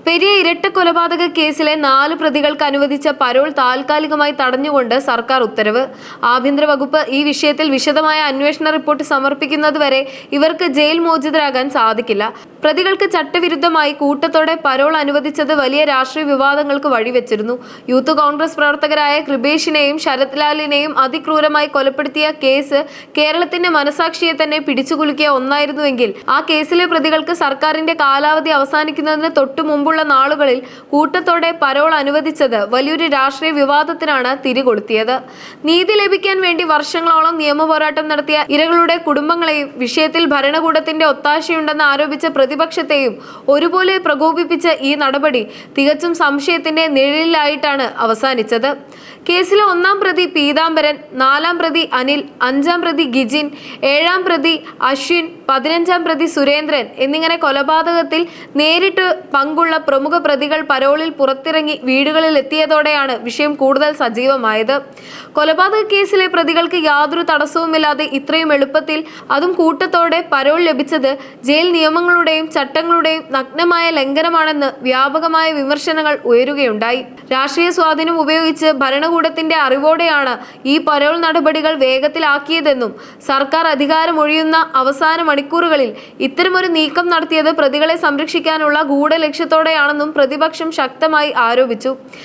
പെരിയ ഇരട്ട കൊലപാതക കേസിലെ 4 പ്രതികൾക്ക് അനുവദിച്ച പരോൾ താൽക്കാലികമായി തടഞ്ഞുകൊണ്ട് സർക്കാർ ഉത്തരവ്. ആഭ്യന്തര വകുപ്പ് ഈ വിഷയത്തിൽ വിശദമായ അന്വേഷണ റിപ്പോർട്ട് സമർപ്പിക്കുന്നതുവരെ ഇവർക്ക് ജയിൽ മോചിതരാകാൻ സാധിക്കില്ല. പ്രതികൾക്ക് ചട്ടവിരുദ്ധമായി കൂട്ടത്തോടെ പരോൾ അനുവദിച്ചത് വലിയ രാഷ്ട്രീയ വിവാദങ്ങൾക്ക് വഴിവെച്ചിരുന്നു. യൂത്ത് കോൺഗ്രസ് പ്രവർത്തകരായ കൃപേഷിനെയും ശരത് ലാലിനെയും അതിക്രൂരമായി കൊലപ്പെടുത്തിയ കേസ് കേരളത്തിന്റെ മനസാക്ഷിയെ തന്നെ പിടിച്ചുകുലുക്കിയ ഒന്നായിരുന്നുവെങ്കിൽ ആ കേസിലെ പ്രതികൾക്ക് സർക്കാരിന്റെ കാലാവധി അവസാനിക്കുന്നതിന് തൊട്ടു മുമ്പുള്ള നാളുകളിൽ കൂട്ടത്തോടെ പരോൾ അനുവദിച്ചത് വലിയൊരു രാഷ്ട്രീയ വിവാദത്തിനാണ് തിരികൊളുത്തിയത്. നീതി ലഭിക്കാൻ വേണ്ടി വർഷങ്ങളോളം നിയമപോരാട്ടം നടത്തിയ ഇരകളുടെ കുടുംബങ്ങളെയും വിഷയത്തിൽ ഭരണകൂടത്തിന്റെ ഒത്താശയുണ്ടെന്ന് ആരോപിച്ച പ്രതിപക്ഷത്തെയും ഒരുപോലെ പ്രകോപിപ്പിച്ച ഈ നടപടി തികച്ചും സംശയത്തിന്റെ നിഴലിലായിട്ടാണ് അവസാനിച്ചത്. കേസിലെ 1-ാം പ്രതി പീതാംബരൻ, 4-ാം പ്രതി അനിൽ, 5-ാം പ്രതി ഗിജിൻ, 7-ാം പ്രതി അശ്വിൻ, 15-ാം പ്രതി സുരേന്ദ്രൻ എന്നിങ്ങനെ കൊലപാതകത്തിൽ നേരിട്ട് പങ്കുള്ള പ്രമുഖ പ്രതികൾ പരോളിൽ പുറത്തിറങ്ങി വീടുകളിൽ എത്തിയതോടെയാണ് വിഷയം കൂടുതൽ സജീവമായത്. കൊലപാതക കേസിലെ പ്രതികൾക്ക് യാതൊരു തടസ്സവുമില്ലാതെ ഇത്രയും എളുപ്പത്തിൽ, അതും കൂട്ടത്തോടെ പരോൾ ലഭിച്ചത് ജയിൽ നിയമങ്ങളുടെയും ചട്ടങ്ങളുടെയും നഗ്നമായ ലംഘനമാണെന്ന് വ്യാപകമായ വിമർശനങ്ങൾ ഉയരുകയുണ്ടായി. രാഷ്ട്രീയ സ്വാധീനം ഉപയോഗിച്ച് ഭരണകൂടത്തിന്റെ അറിവോടെയാണ് ഈ പരോൾ നടപടികൾ വേഗത്തിലാക്കിയതെന്നും സർക്കാർ അധികാരമൊഴിയുന്ന അവസാന മണിക്കൂറുകളിൽ ഇത്തരമൊരു നീക്കം നടത്തിയത് പ്രതികളെ സംരക്ഷിക്കാനുള്ള ഗൂഢലക്ഷ്യത്തോടെയാണെന്നും പ്രതിപക്ഷം ശക്തമായി ആരോപിച്ചു.